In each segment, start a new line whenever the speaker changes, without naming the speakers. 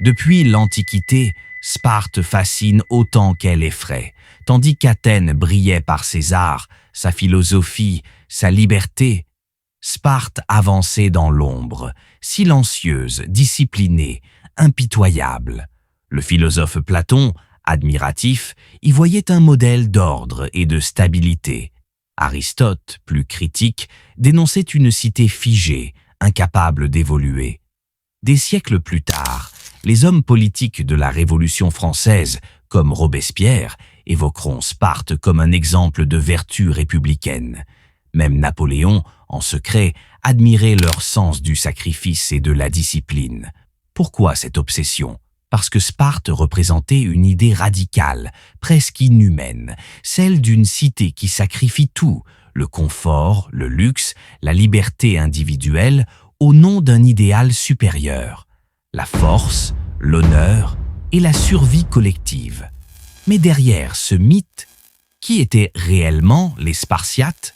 Depuis l'Antiquité, Sparte fascine autant qu'elle effraie, tandis qu'Athènes brillait par ses arts, sa philosophie, sa liberté. Sparte avançait dans l'ombre, silencieuse, disciplinée, impitoyable. Le philosophe Platon, admiratif, y voyait un modèle d'ordre et de stabilité. Aristote, plus critique, dénonçait une cité figée, incapable d'évoluer. Des siècles plus tard, les hommes politiques de la Révolution française, comme Robespierre, évoqueront Sparte comme un exemple de vertu républicaine. Même Napoléon, en secret, admirait leur sens du sacrifice et de la discipline. Pourquoi cette obsession ? Parce que Sparte représentait une idée radicale, presque inhumaine, celle d'une cité qui sacrifie tout, le confort, le luxe, la liberté individuelle, au nom d'un idéal supérieur, la force, l'honneur et la survie collective. Mais derrière ce mythe, qui étaient réellement les Spartiates ?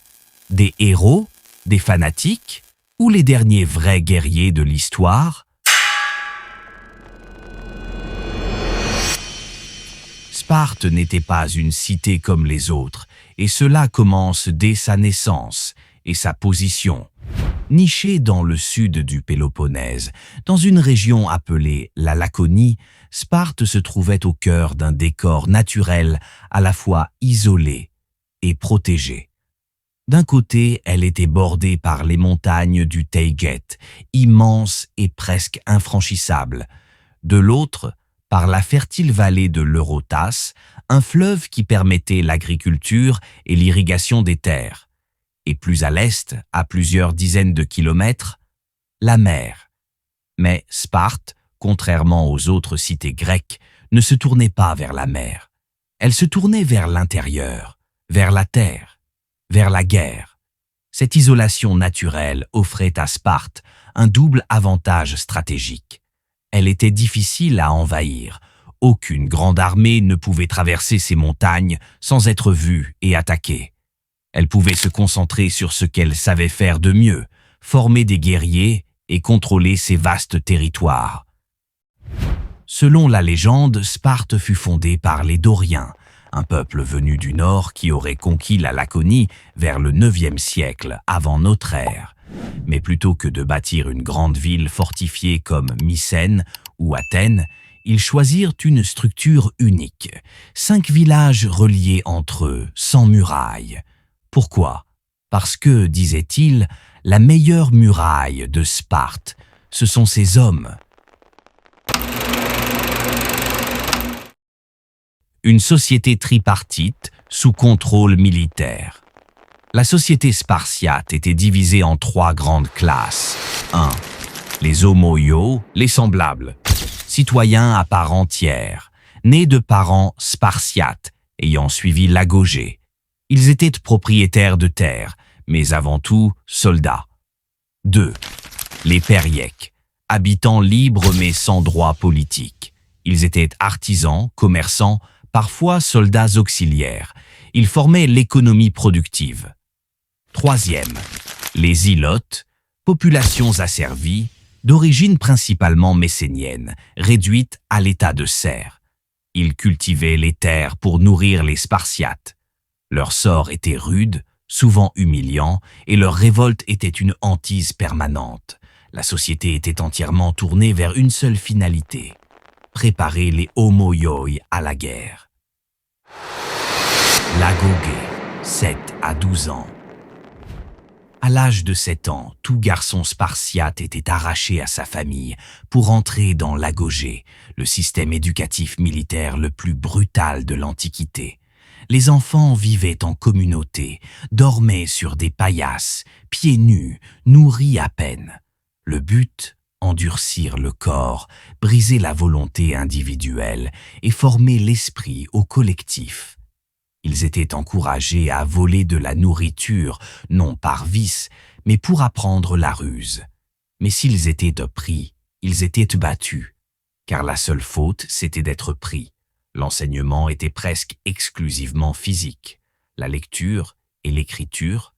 Des héros, des fanatiques ou les derniers vrais guerriers de l'histoire ? Sparte n'était pas une cité comme les autres, et cela commence dès sa naissance et sa position. Nichée dans le sud du Péloponnèse, dans une région appelée la Laconie, Sparte se trouvait au cœur d'un décor naturel à la fois isolé et protégé. D'un côté, elle était bordée par les montagnes du Tayget, immenses et presque infranchissables. De l'autre, par la fertile vallée de l'Eurotas, un fleuve qui permettait l'agriculture et l'irrigation des terres. Et plus à l'est, à plusieurs dizaines de kilomètres, la mer. Mais Sparte, contrairement aux autres cités grecques, ne se tournait pas vers la mer. Elle se tournait vers l'intérieur, vers la terre, vers la guerre. Cette isolation naturelle offrait à Sparte un double avantage stratégique. Elle était difficile à envahir. Aucune grande armée ne pouvait traverser ces montagnes sans être vue et attaquée. Elle pouvait se concentrer sur ce qu'elle savait faire de mieux, former des guerriers et contrôler ces vastes territoires. Selon la légende, Sparte fut fondée par les Doriens, un peuple venu du nord qui aurait conquis la Laconie vers le IXe siècle avant notre ère. Mais plutôt que de bâtir une grande ville fortifiée comme Mycène ou Athènes, ils choisirent une structure unique, 5 villages reliés entre eux, sans murailles. Pourquoi ? Parce que, disait-il, la meilleure muraille de Sparte, ce sont ses hommes. Une société tripartite sous contrôle militaire. La société spartiate était divisée en 3 grandes classes. 1. Les homoios, les semblables, citoyens à part entière, nés de parents spartiates, ayant suivi l'agogée. Ils étaient propriétaires de terres, mais avant tout soldats. 2. Les périèques, habitants libres mais sans droit politique. Ils étaient artisans, commerçants, parfois soldats auxiliaires. Ils formaient l'économie productive. 3e, les ilotes, populations asservies, d'origine principalement messénienne, réduites à l'état de serfs. Ils cultivaient les terres pour nourrir les Spartiates. Leur sort était rude, souvent humiliant, et leur révolte était une hantise permanente. La société était entièrement tournée vers une seule finalité, préparer les homoioi à la guerre. L'agogée, 7 à 12 ans. À l'âge de 7 ans, tout garçon spartiate était arraché à sa famille pour entrer dans l'agogée, le système éducatif militaire le plus brutal de l'Antiquité. Les enfants vivaient en communauté, dormaient sur des paillasses, pieds nus, nourris à peine. Le but, endurcir le corps, briser la volonté individuelle et former l'esprit au collectif. Ils étaient encouragés à voler de la nourriture, non par vice, mais pour apprendre la ruse. Mais s'ils étaient pris, ils étaient battus, car la seule faute, c'était d'être pris. L'enseignement était presque exclusivement physique, la lecture et l'écriture,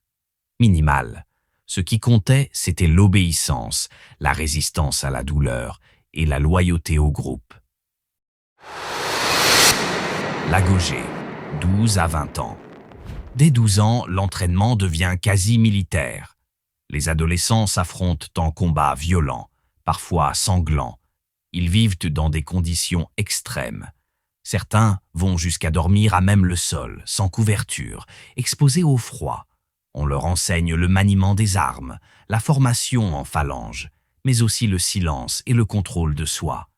minimales. Ce qui comptait, c'était l'obéissance, la résistance à la douleur et la loyauté au groupe. L'agogé, 12 à 20 ans. Dès 12 ans, l'entraînement devient quasi militaire. Les adolescents s'affrontent en combats violents, parfois sanglants. Ils vivent dans des conditions extrêmes. Certains vont jusqu'à dormir à même le sol, sans couverture, exposés au froid. On leur enseigne le maniement des armes, la formation en phalange, mais aussi le silence et le contrôle de soi.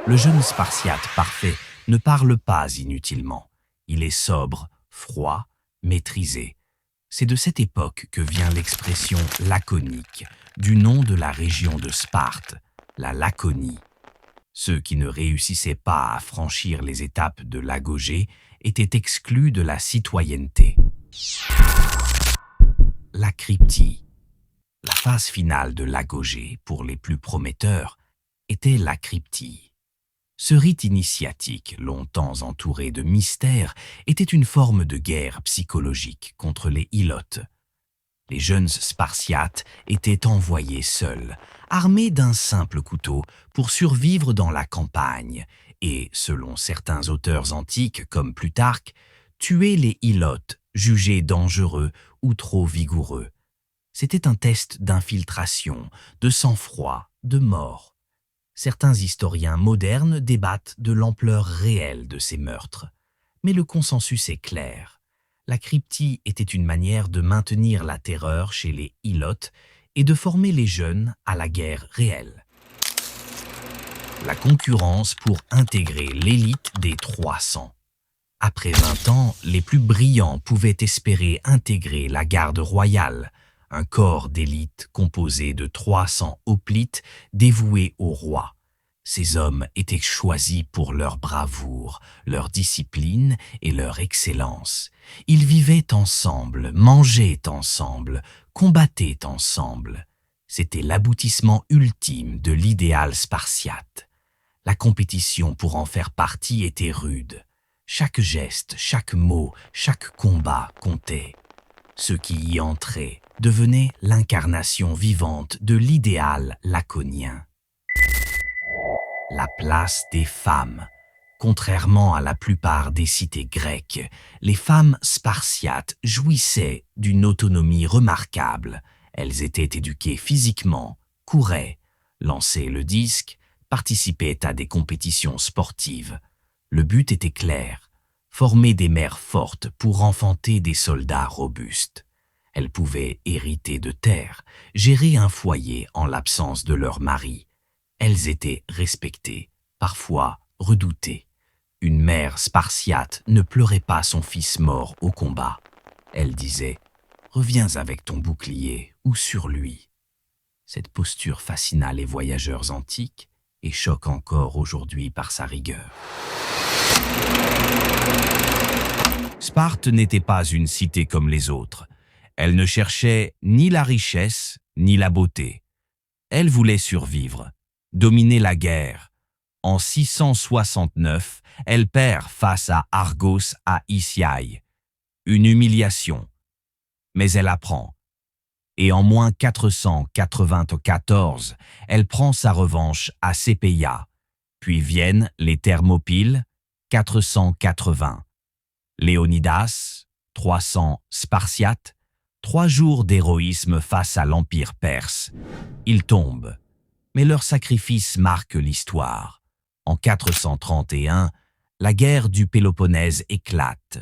Le jeune Spartiate parfait ne parle pas inutilement. Il est sobre, froid, maîtrisé. C'est de cette époque que vient l'expression laconique, du nom de la région de Sparte, la Laconie. Ceux qui ne réussissaient pas à franchir les étapes de l'agogé étaient exclus de la citoyenneté. La cryptie. La phase finale de l'agogé, pour les plus prometteurs, était la cryptie. Ce rite initiatique, longtemps entouré de mystères, était une forme de guerre psychologique contre les Ilotes. Les jeunes Spartiates étaient envoyés seuls, armés d'un simple couteau, pour survivre dans la campagne et, selon certains auteurs antiques comme Plutarque, tuer les Ilotes jugés dangereux ou trop vigoureux. C'était un test d'infiltration, de sang-froid, de mort. Certains historiens modernes débattent de l'ampleur réelle de ces meurtres. Mais le consensus est clair. La cryptie était une manière de maintenir la terreur chez les Ilotes et de former les jeunes à la guerre réelle. La concurrence pour intégrer l'élite des 300. Après 20 ans, les plus brillants pouvaient espérer intégrer la garde royale, un corps d'élite composé de 300 hoplites dévoués au roi. Ces hommes étaient choisis pour leur bravoure, leur discipline et leur excellence. Ils vivaient ensemble, mangeaient ensemble, combattaient ensemble. C'était l'aboutissement ultime de l'idéal spartiate. La compétition pour en faire partie était rude. Chaque geste, chaque mot, chaque combat comptait. Ceux qui y entraient devenaient l'incarnation vivante de l'idéal laconien. La place des femmes. Contrairement à la plupart des cités grecques, les femmes spartiates jouissaient d'une autonomie remarquable. Elles étaient éduquées physiquement, couraient, lançaient le disque, participaient à des compétitions sportives. Le but était clair, former des mères fortes pour enfanter des soldats robustes. Elles pouvaient hériter de terres, gérer un foyer en l'absence de leur mari. Elles étaient respectées, parfois redoutées. Une mère spartiate ne pleurait pas son fils mort au combat. Elle disait « Reviens avec ton bouclier ou sur lui ». Cette posture fascina les voyageurs antiques et choque encore aujourd'hui par sa rigueur. Sparte n'était pas une cité comme les autres. Elle ne cherchait ni la richesse ni la beauté. Elle voulait survivre. Dominer la guerre. En 669, elle perd face à Argos à Isyaï. Une humiliation. Mais elle apprend. Et en moins 494, elle prend sa revanche à Sépéia. Puis viennent les Thermopyles, 480. Léonidas, 300 Spartiates, 3 jours d'héroïsme face à l'Empire perse. Ils tombent. Mais leur sacrifice marque l'histoire. En 431, la guerre du Péloponnèse éclate.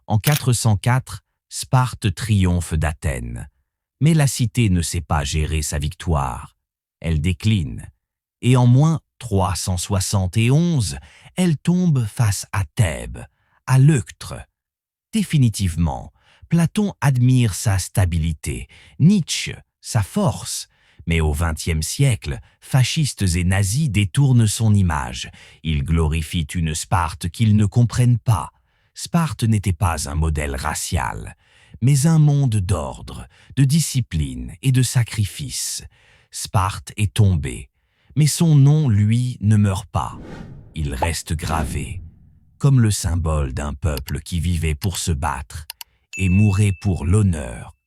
En 404, Sparte triomphe d'Athènes. Mais la cité ne sait pas gérer sa victoire. Elle décline. Et en moins 371, elle tombe face à Thèbes, à Leuctre. Définitivement, Platon admire sa stabilité, Nietzsche sa force. Mais au XXe siècle, fascistes et nazis détournent son image. Ils glorifient une Sparte qu'ils ne comprennent pas. Sparte n'était pas un modèle racial, mais un monde d'ordre, de discipline et de sacrifice. Sparte est tombée, mais son nom, lui, ne meurt pas. Il reste gravé, comme le symbole d'un peuple qui vivait pour se battre et mourait pour l'honneur